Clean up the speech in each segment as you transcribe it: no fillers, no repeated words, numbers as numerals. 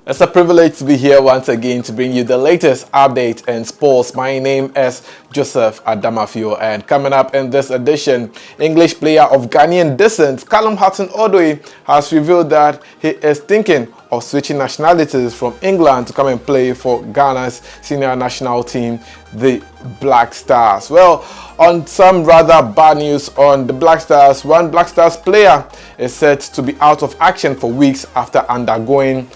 It's a privilege to be here once again to bring you the latest update in sports. My name is Joseph Adamafio, and coming up in this edition, English player of Ghanaian descent, Hudson Odoi, has revealed that he is thinking of switching nationalities from England to come and play for Ghana's senior national team, the Black Stars. Well, on some rather bad news on the Black Stars, one Black Stars player is said to be out of action for weeks after undergoing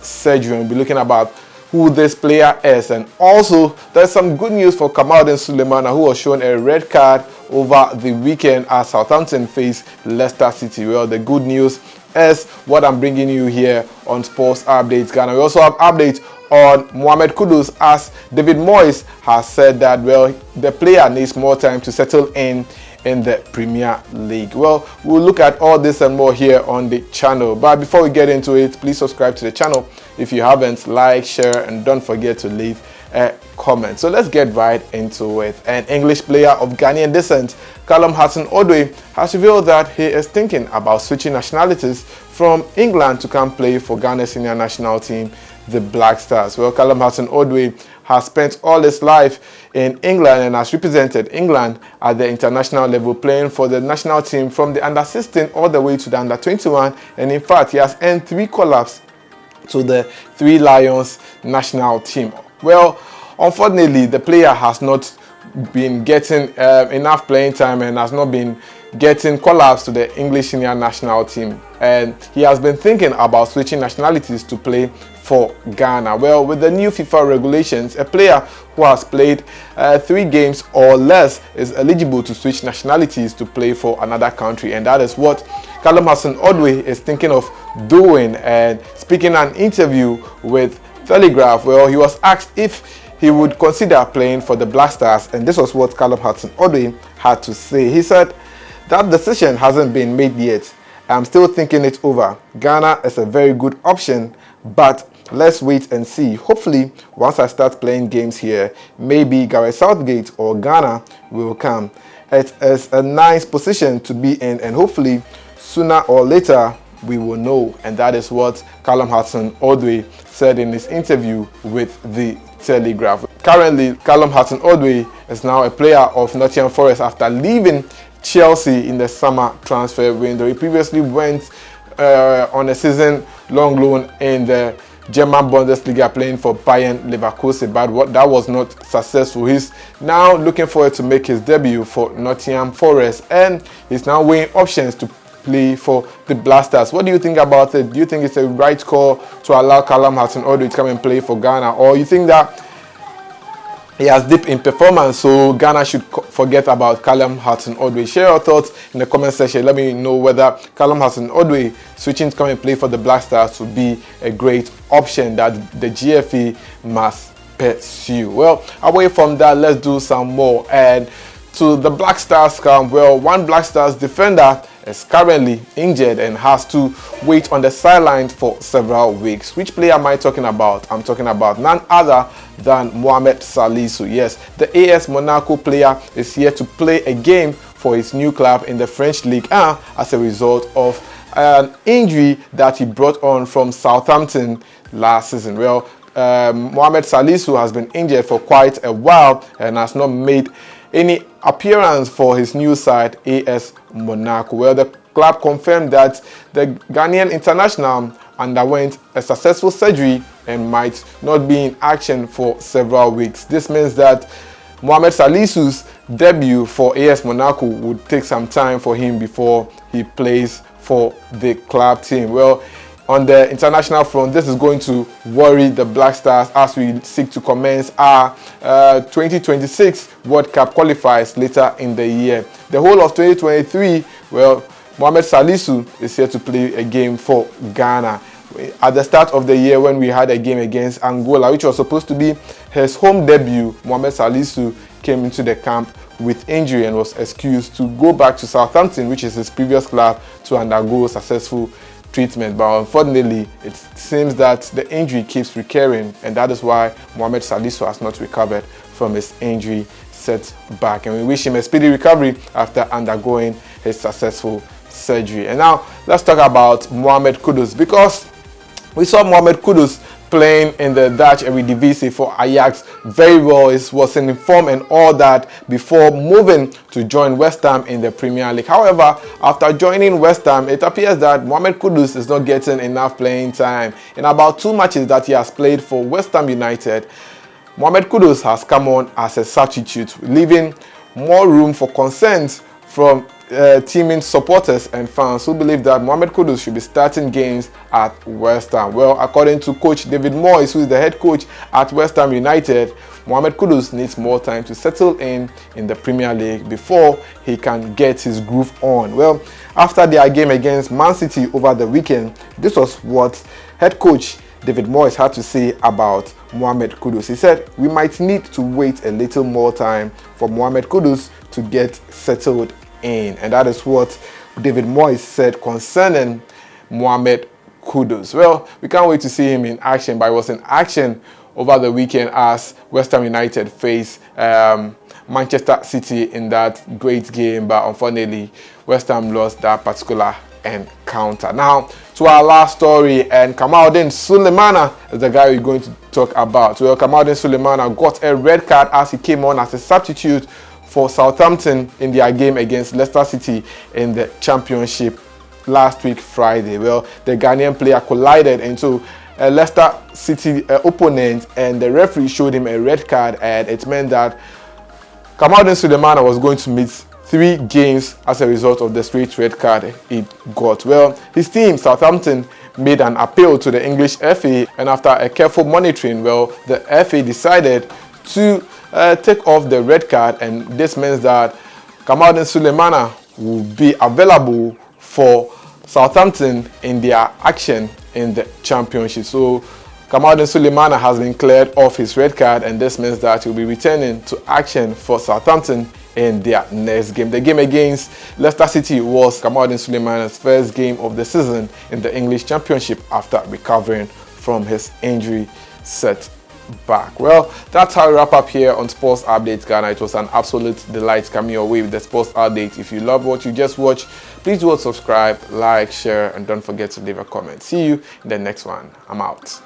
surgery. We'll be looking about who this player is, and also there's some good news for Kamaldeen Sulemana, who was shown a red card over the weekend as Southampton faced Leicester City. Well, the good news is what I'm bringing you here on Sports Updates Ghana. We also have updates on Mohamed Kudus, as David Moyes has said that, well, the player needs more time to settle in the Premier League. Well, we'll look at all this and more here on the channel. But before we get into it, please subscribe to the channel if you haven't, like, share, and don't forget to leave a comment. So let's get right into it. An English player of Ghanaian descent, Hudson Odoi, has revealed that he is thinking about switching nationalities from England to come play for Ghana's senior national team, the Black Stars. Well, Hudson Odoi has spent all his life in England and has represented England at the international level, playing for the national team from the under-16 all the way to the under-21, and in fact he has earned 3 call-ups to the Three Lions national team. Well, unfortunately, the player has not been getting enough playing time and has not been getting call-ups to the English senior national team, and he has been thinking about switching nationalities to play for Ghana. Well, with the new FIFA regulations, a player who has played 3 games or less is eligible to switch nationalities to play for another country, and that is what Hudson Odoi is thinking of doing. And speaking in an interview with Telegraph, well, he was asked if he would consider playing for the Black Stars, and this was what Hudson Odoi had to say. He said, "That decision hasn't been made yet. I'm still thinking it over. Ghana is a very good option, but let's wait and see. Hopefully, once I start playing games here, maybe Gareth Southgate or Ghana will come. It is a nice position to be in, and hopefully, sooner or later, we will know." And that is what Hudson Odoi said in his interview with the Telegraph. Currently, Hudson Odoi is now a player of Nottingham Forest after leaving Chelsea in the summer transfer window. He previously went on a season-long loan in the German Bundesliga, playing for Bayern Leverkusen, but that was not successful. He's now looking forward to make his debut for Nottingham Forest, and he's now weighing options to play for the Black Stars. What do you think about it? Do you think it's a right call to allow Hudson Odoi to come and play for Ghana, or you think that he has dipped in performance, so Ghana should forget about Hudson Odoi? Share your thoughts in the comment section. Let me know whether Hudson Odoi switching to come and play for the Black Stars would be a great option that the GFA must pursue. Well, away from that, let's do some more. And to the Black Stars camp, well, one Black Stars defender is currently injured and has to wait on the sideline for several weeks. Which player am I talking about? I'm talking about none other than Mohamed Salisu. Yes, the AS Monaco player is here to play a game for his new club in the French League 1 as a result of an injury that he brought on from Southampton last season. Well, Mohamed Salisu has been injured for quite a while and has not made any appearance for his new side, AS Monaco. Well, the club confirmed that the Ghanaian international underwent a successful surgery and might not be in action for several weeks. This means that Mohamed Salisu's debut for AS Monaco would take some time for him before he plays for the club team. Well, on the international front, this is going to worry the Black Stars as we seek to commence our 2026 World Cup qualifiers later in the year. The whole of 2023, well, Mohamed Salisu is here to play a game for Ghana. At the start of the year, when we had a game against Angola, which was supposed to be his home debut, Mohamed Salisu came into the camp with injury and was excused to go back to Southampton, which is his previous club, to undergo successful treatment. But unfortunately, it seems that the injury keeps recurring, and that is why Mohamed Salisu has not recovered from his injury setback. And we wish him a speedy recovery after undergoing his successful surgery. And now let's talk about Mohamed Kudus, because we saw Mohamed Kudus playing in the Dutch Eredivisie for Ajax very well. He was in form and all that before moving to join West Ham in the Premier League. However, after joining West Ham, it appears that Mohamed Kudus is not getting enough playing time. In about 2 matches that he has played for West Ham United, Mohamed Kudus has come on as a substitute, leaving more room for consent from teaming supporters and fans who believe that Mohamed Kudus should be starting games at West Ham. Well, according to coach David Moyes, who is the head coach at West Ham United, Mohamed Kudus needs more time to settle in the Premier League before he can get his groove on. Well, after their game against Man City over the weekend, this was what head coach David Moyes had to say about Mohamed Kudus. He said, "We might need to wait a little more time for Mohamed Kudus to get settled in." And that is what David Moyes said concerning Mohamed Kudus. Well, we can't wait to see him in action, but he was in action over the weekend as West Ham United faced Manchester City in that great game, but unfortunately West Ham lost that particular encounter. Now to our last story, and Kamaldeen Sulemana is the guy we're going to talk about. Well, Kamaldeen Sulemana got a red card as he came on as a substitute for Southampton in their game against Leicester City in the Championship last week Friday. Well, the Ghanaian player collided into a Leicester City opponent, and the referee showed him a red card, and it meant that Kamaldeen Sulemana was going to miss 3 games as a result of the straight red card he got. Well, his team, Southampton, made an appeal to the English FA, and after a careful monitoring, well, the FA decided to take off the red card, and this means that Kamaldeen Sulemana will be available for Southampton in their action in the Championship. So Kamaldeen Sulemana has been cleared off his red card, and this means that he'll be returning to action for Southampton in their next game. The game against Leicester City was Kamaldeen Sulemana's first game of the season in the English Championship after recovering from his injury setback. Well, that's how we wrap up here on Sports Update Ghana. It was an absolute delight coming your way with the Sports Update. If you love what you just watched, please do subscribe, like, share, and don't forget to leave a comment. See you in the next one. I'm out.